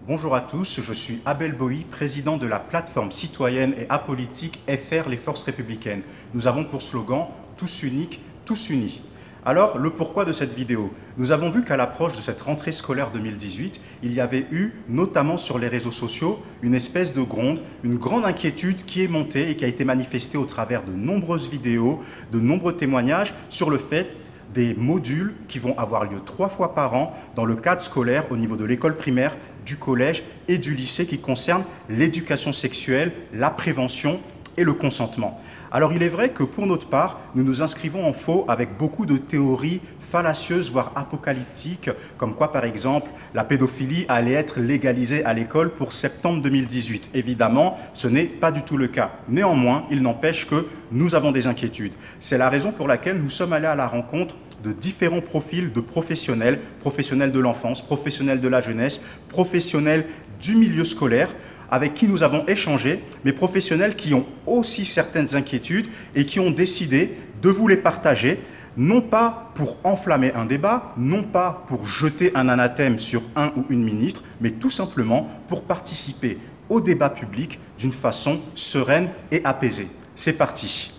Bonjour à tous, je suis Abel Boï, président de la plateforme citoyenne et apolitique FR Les Forces Républicaines. Nous avons pour slogan « Tous uniques, tous unis ». Alors, le pourquoi de cette vidéo? Nous avons vu qu'à l'approche de cette rentrée scolaire 2018, il y avait eu, notamment sur les réseaux sociaux, une espèce de gronde, une grande inquiétude qui est montée et qui a été manifestée au travers de nombreuses vidéos, de nombreux témoignages sur le fait des modules qui vont avoir lieu 3 fois par an dans le cadre scolaire au niveau de l'école primaire, du collège et du lycée qui concernent l'éducation sexuelle, la prévention et le consentement. Alors il est vrai que pour notre part, nous nous inscrivons en faux avec beaucoup de théories fallacieuses, voire apocalyptiques, comme quoi par exemple la pédophilie allait être légalisée à l'école pour septembre 2018. Évidemment, ce n'est pas du tout le cas. Néanmoins, il n'empêche que nous avons des inquiétudes. C'est la raison pour laquelle nous sommes allés à la rencontre de différents profils de professionnels, professionnels de l'enfance, professionnels de la jeunesse, professionnels du milieu scolaire, avec qui nous avons échangé, mais professionnels qui ont aussi certaines inquiétudes et qui ont décidé de vous les partager, non pas pour enflammer un débat, non pas pour jeter un anathème sur un ou une ministre, mais tout simplement pour participer au débat public d'une façon sereine et apaisée. C'est parti.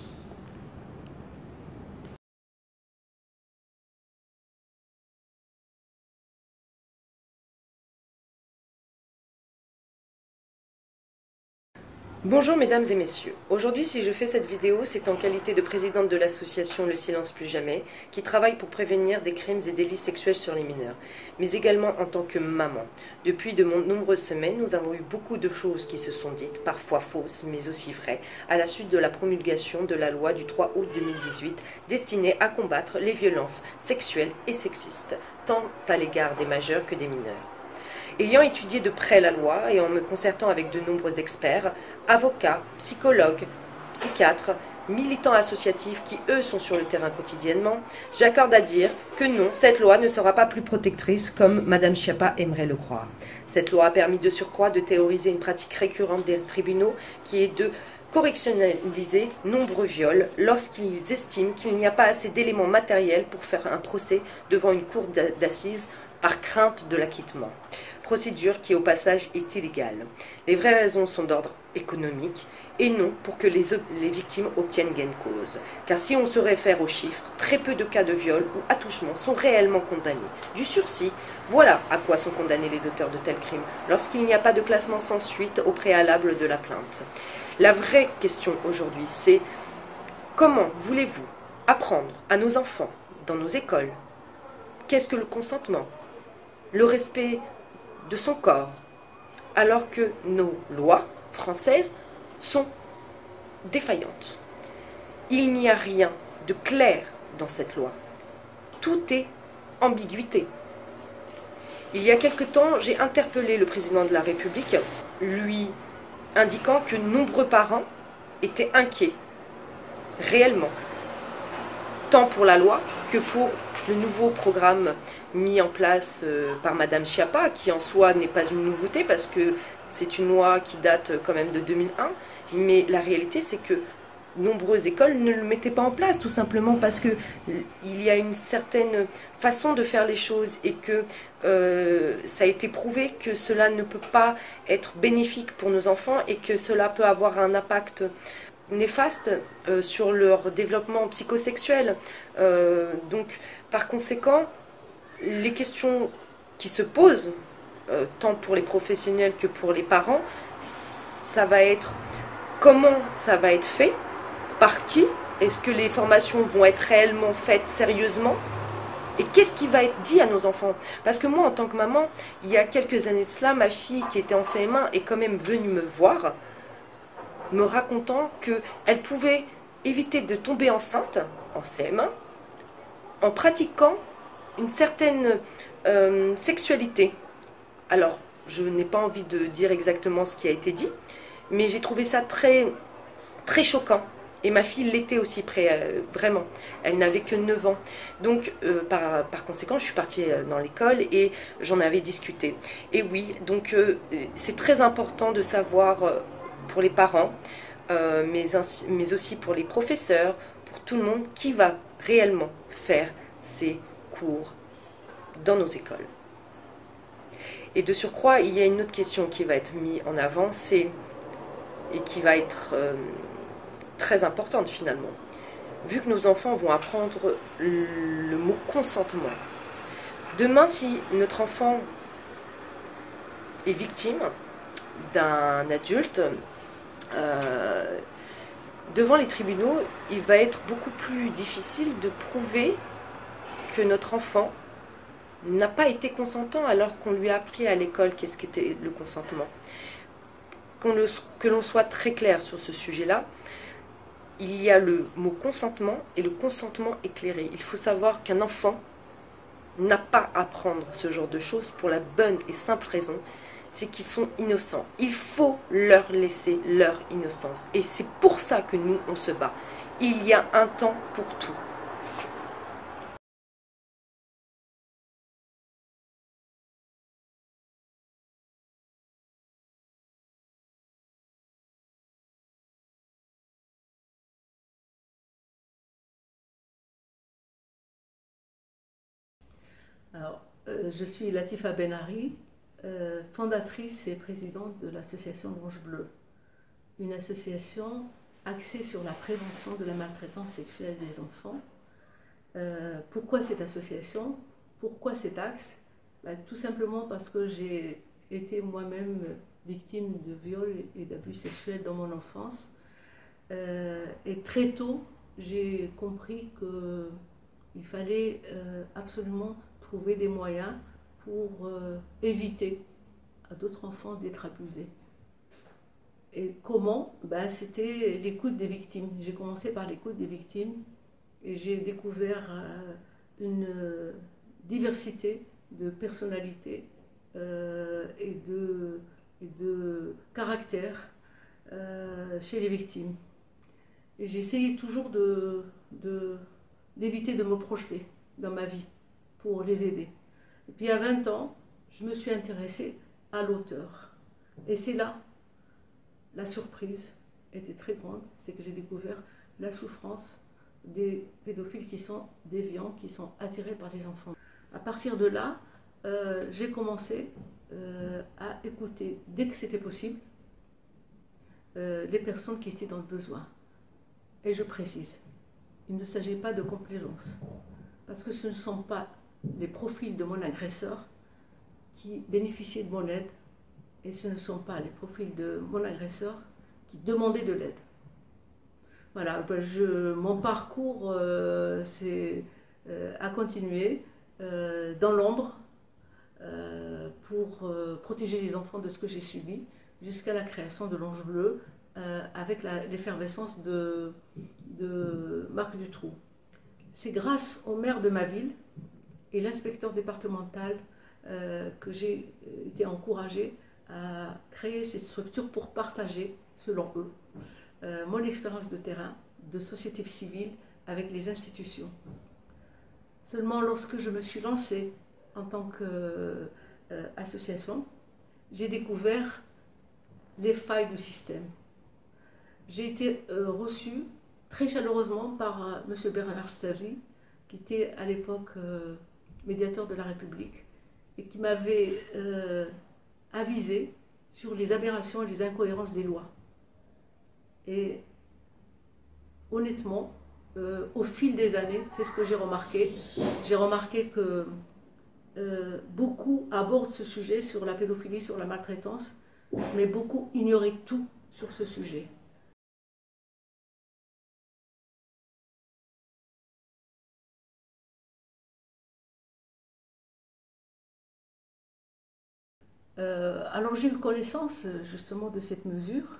Bonjour mesdames et messieurs, aujourd'hui si je fais cette vidéo c'est en qualité de présidente de l'association Le Silence Plus Jamais qui travaille pour prévenir des crimes et délits sexuels sur les mineurs, mais également en tant que maman. Depuis de nombreuses semaines, nous avons eu beaucoup de choses qui se sont dites, parfois fausses mais aussi vraies, à la suite de la promulgation de la loi du 3 août 2018 destinée à combattre les violences sexuelles et sexistes, tant à l'égard des majeurs que des mineurs. Ayant étudié de près la loi et en me concertant avec de nombreux experts, avocats, psychologues, psychiatres, militants associatifs qui eux sont sur le terrain quotidiennement, j'accorde à dire que non, cette loi ne sera pas plus protectrice comme Madame Schiappa aimerait le croire. Cette loi a permis de surcroît de théoriser une pratique récurrente des tribunaux qui est de correctionnaliser nombreux viols lorsqu'ils estiment qu'il n'y a pas assez d'éléments matériels pour faire un procès devant une cour d'assises par crainte de l'acquittement. Procédure qui au passage est illégale. Les vraies raisons sont d'ordre économique et non pour que les victimes obtiennent gain de cause. Car si on se réfère aux chiffres, très peu de cas de viol ou attouchement sont réellement condamnés. Du sursis, voilà à quoi sont condamnés les auteurs de tels crimes, lorsqu'il n'y a pas de classement sans suite au préalable de la plainte. La vraie question aujourd'hui, c'est comment voulez-vous apprendre à nos enfants, dans nos écoles, qu'est-ce que le consentement, le respect de son corps, alors que nos lois françaises sont défaillantes. Il n'y a rien de clair dans cette loi. Tout est ambiguïté. Il y a quelque temps, j'ai interpellé le président de la République, lui indiquant que nombreux parents étaient inquiets, réellement, tant pour la loi que pour le nouveau programme mis en place par Madame Schiappa, qui en soi n'est pas une nouveauté parce que c'est une loi qui date quand même de 2001, mais la réalité c'est que nombreuses écoles ne le mettaient pas en place, tout simplement parce que il y a une certaine façon de faire les choses et que ça a été prouvé que cela ne peut pas être bénéfique pour nos enfants et que cela peut avoir un impact néfaste sur leur développement psychosexuel. Donc, par conséquent, les questions qui se posent, tant pour les professionnels que pour les parents, ça va être comment ça va être fait, par qui, est-ce que les formations vont être réellement faites sérieusement, et qu'est-ce qui va être dit à nos enfants? Parce que moi, en tant que maman, il y a quelques années de cela, ma fille qui était en CM1 est quand même venue me voir, me racontant qu'elle pouvait éviter de tomber enceinte en CM1 en pratiquant une certaine sexualité. Alors, je n'ai pas envie de dire exactement ce qui a été dit, mais j'ai trouvé ça très, très choquant. Et ma fille l'était aussi, vraiment. Elle n'avait que 9 ans. Donc, par conséquent, je suis partie dans l'école et j'en avais discuté. Et oui, donc c'est très important de savoir pour les parents, mais aussi pour les professeurs, pour tout le monde, qui va réellement faire ces cours dans nos écoles. Et de surcroît, il y a une autre question qui va être mise en avant, et qui va être très importante finalement. Vu que nos enfants vont apprendre le mot consentement, demain, si notre enfant est victime d'un adulte, devant les tribunaux, il va être beaucoup plus difficile de prouver que notre enfant n'a pas été consentant alors qu'on lui a appris à l'école qu'est-ce qu'était le consentement. Que l'on soit très clair sur ce sujet-là, il y a le mot consentement et le consentement éclairé. Il faut savoir qu'un enfant n'a pas à apprendre ce genre de choses pour la bonne et simple raison, c'est qu'ils sont innocents. Il faut leur laisser leur innocence. Et c'est pour ça que nous, on se bat. Il y a un temps pour tout. Alors, je suis Latifa Benari, fondatrice et présidente de l'association L'Ange Bleu, une association axée sur la prévention de la maltraitance sexuelle des enfants. Pourquoi cette association? Pourquoi cet axe? Tout simplement parce que j'ai été moi-même victime de viols et d'abus sexuels dans mon enfance. Et très tôt, j'ai compris qu'il fallait absolument trouver des moyens pour éviter à d'autres enfants d'être abusés. Et comment? C'était l'écoute des victimes. J'ai commencé par l'écoute des victimes et j'ai découvert une diversité de personnalités et de caractères chez les victimes. Et j'ai essayé toujours d'éviter de me projeter dans ma vie pour les aider. Et puis à 20 ans, je me suis intéressée à l'auteur. Et c'est là, la surprise était très grande, c'est que j'ai découvert la souffrance des pédophiles qui sont déviants, qui sont attirés par les enfants. À partir de là, j'ai commencé à écouter, dès que c'était possible, les personnes qui étaient dans le besoin. Et je précise, il ne s'agit pas de complaisance, parce que ce ne sont pas les profils de mon agresseur qui bénéficiaient de mon aide, et ce ne sont pas les profils de mon agresseur qui demandaient de l'aide. Voilà, mon parcours a continué dans l'ombre pour protéger les enfants de ce que j'ai subi, jusqu'à la création de l'Ange Bleu, avec l'effervescence de Marc Dutroux. C'est grâce au maire de ma ville et l'inspecteur départemental que j'ai été encouragée à créer cette structure pour partager, selon eux, mon expérience de terrain, de société civile avec les institutions. Seulement lorsque je me suis lancée en tant qu'association, j'ai découvert les failles du système. J'ai été reçue très chaleureusement par M. Bernard Stasi, qui était à l'époque médiateur de la République, et qui m'avait avisé sur les aberrations et les incohérences des lois. Et honnêtement, au fil des années, c'est ce que j'ai remarqué. J'ai remarqué que beaucoup abordent ce sujet sur la pédophilie, sur la maltraitance, mais beaucoup ignoraient tout sur ce sujet. Alors j'ai eu connaissance justement de cette mesure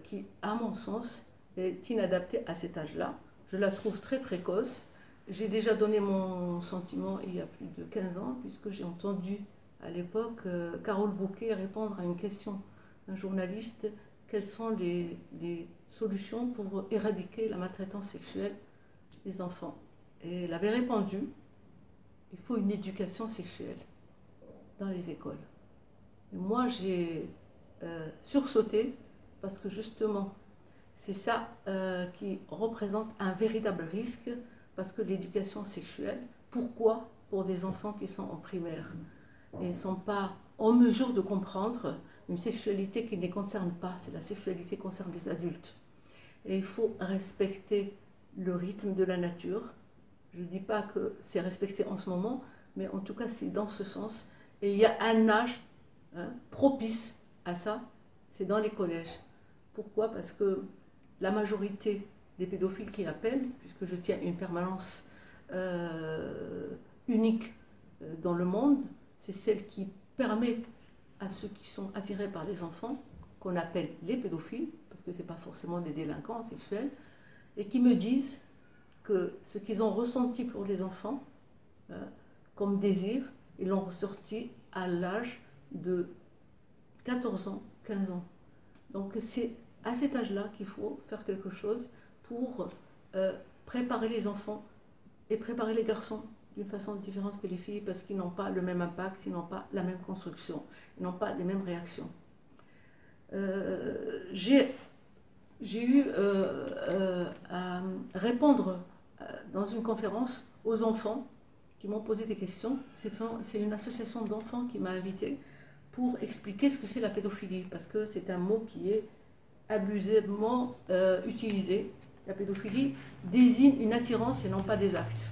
qui, à mon sens, est inadaptée à cet âge-là. Je la trouve très précoce. J'ai déjà donné mon sentiment il y a plus de 15 ans, puisque j'ai entendu à l'époque Carole Bouquet répondre à une question d'un journaliste: quelles sont les solutions pour éradiquer la maltraitance sexuelle des enfants? Et elle avait répondu: il faut une éducation sexuelle dans les écoles. Et moi, j'ai sursauté parce que justement, c'est ça qui représente un véritable risque, parce que l'éducation sexuelle, pourquoi pour des enfants qui sont en primaire? et ne sont pas en mesure de comprendre une sexualité qui ne les concerne pas. C'est la sexualité qui concerne les adultes. Et il faut respecter le rythme de la nature. Je ne dis pas que c'est respecté en ce moment, mais en tout cas c'est dans ce sens. Et il y a un âge propice à ça, c'est dans les collèges. Pourquoi? Parce que la majorité des pédophiles qui appellent, puisque je tiens une permanence unique dans le monde, c'est celle qui permet à ceux qui sont attirés par les enfants, qu'on appelle les pédophiles, parce que ce n'est pas forcément des délinquants sexuels, et qui me disent que ce qu'ils ont ressenti pour les enfants, comme désir, ils l'ont ressorti à l'âge de 14 ans, 15 ans. Donc c'est à cet âge-là qu'il faut faire quelque chose pour préparer les enfants et préparer les garçons d'une façon différente que les filles, parce qu'ils n'ont pas le même impact, ils n'ont pas la même construction, ils n'ont pas les mêmes réactions. J'ai eu à répondre dans une conférence aux enfants qui m'ont posé des questions. C'est une association d'enfants qui m'a invitée pour expliquer ce que c'est la pédophilie, parce que c'est un mot qui est abusément utilisé. La pédophilie désigne une attirance et non pas des actes.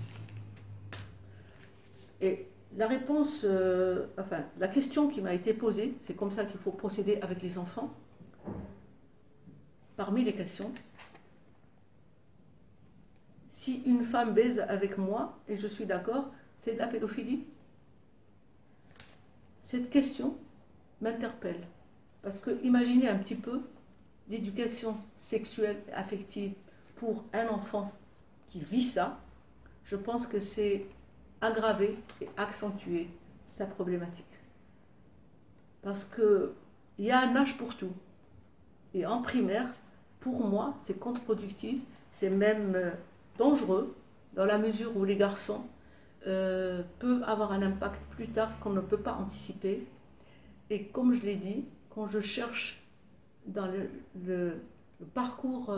Et la réponse, la question qui m'a été posée, c'est comme ça qu'il faut procéder avec les enfants. Parmi les questions, si une femme baise avec moi, et je suis d'accord, c'est de la pédophilie? Cette question m'interpelle. Parce que imaginez un petit peu l'éducation sexuelle et affective pour un enfant qui vit ça. Je pense que c'est aggraver et accentuer sa problématique. Parce qu'il y a un âge pour tout. Et en primaire, pour moi, c'est contre-productif, c'est même dangereux, dans la mesure où les garçons peuvent avoir un impact plus tard qu'on ne peut pas anticiper. Et comme je l'ai dit, quand je cherche dans le parcours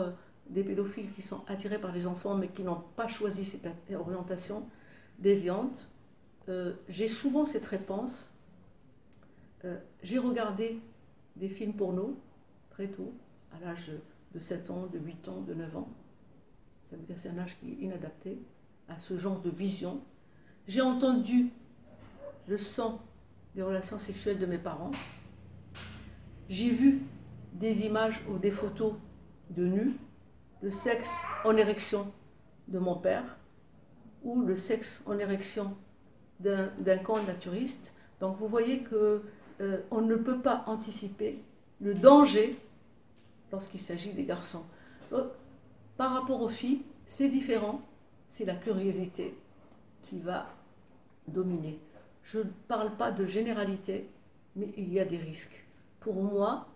des pédophiles qui sont attirés par les enfants, mais qui n'ont pas choisi cette orientation déviante, j'ai souvent cette réponse. J'ai regardé des films porno très tôt, à l'âge de 7 ans, de 8 ans, de 9 ans. Ça veut dire que c'est un âge qui est inadapté à ce genre de vision. J'ai entendu le son des relations sexuelles de mes parents. J'ai vu des images ou des photos de nus, le sexe en érection de mon père ou le sexe en érection d'un camp naturiste. Donc vous voyez qu'on ne peut pas anticiper le danger lorsqu'il s'agit des garçons. Par rapport aux filles, c'est différent, c'est la curiosité qui va dominer. Je ne parle pas de généralité, mais il y a des risques. Pour moi,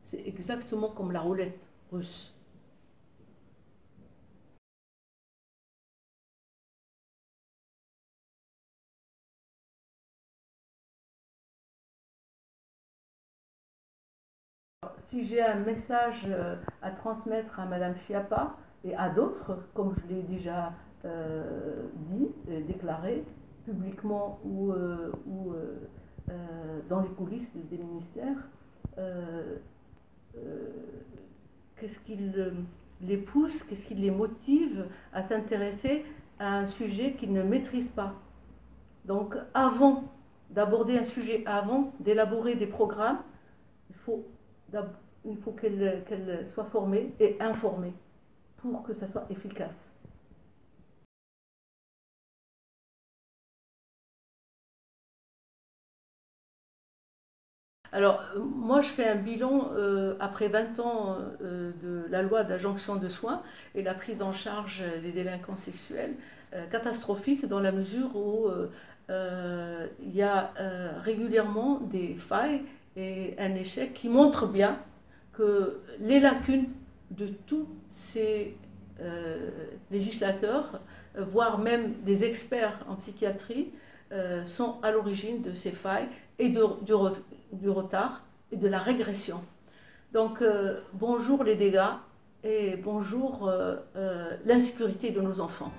c'est exactement comme la roulette russe. Si j'ai un message à transmettre à Madame Schiappa et à d'autres, comme je l'ai déjà dit et déclaré, publiquement ou dans les coulisses des ministères, qu'est-ce qui les pousse, qu'est-ce qui les motive à s'intéresser à un sujet qu'ils ne maîtrisent pas. Donc avant d'aborder un sujet, avant d'élaborer des programmes, il faut qu'elle soit formée et informée pour que ça soit efficace. Alors, moi, je fais un bilan après 20 ans de la loi d'injonction de soins et la prise en charge des délinquants sexuels, catastrophique dans la mesure où il y a régulièrement des failles et un échec qui montre bien que les lacunes de tous ces législateurs, voire même des experts en psychiatrie, sont à l'origine de ces failles et du retard et de la régression. Donc bonjour les dégâts et bonjour l'insécurité de nos enfants.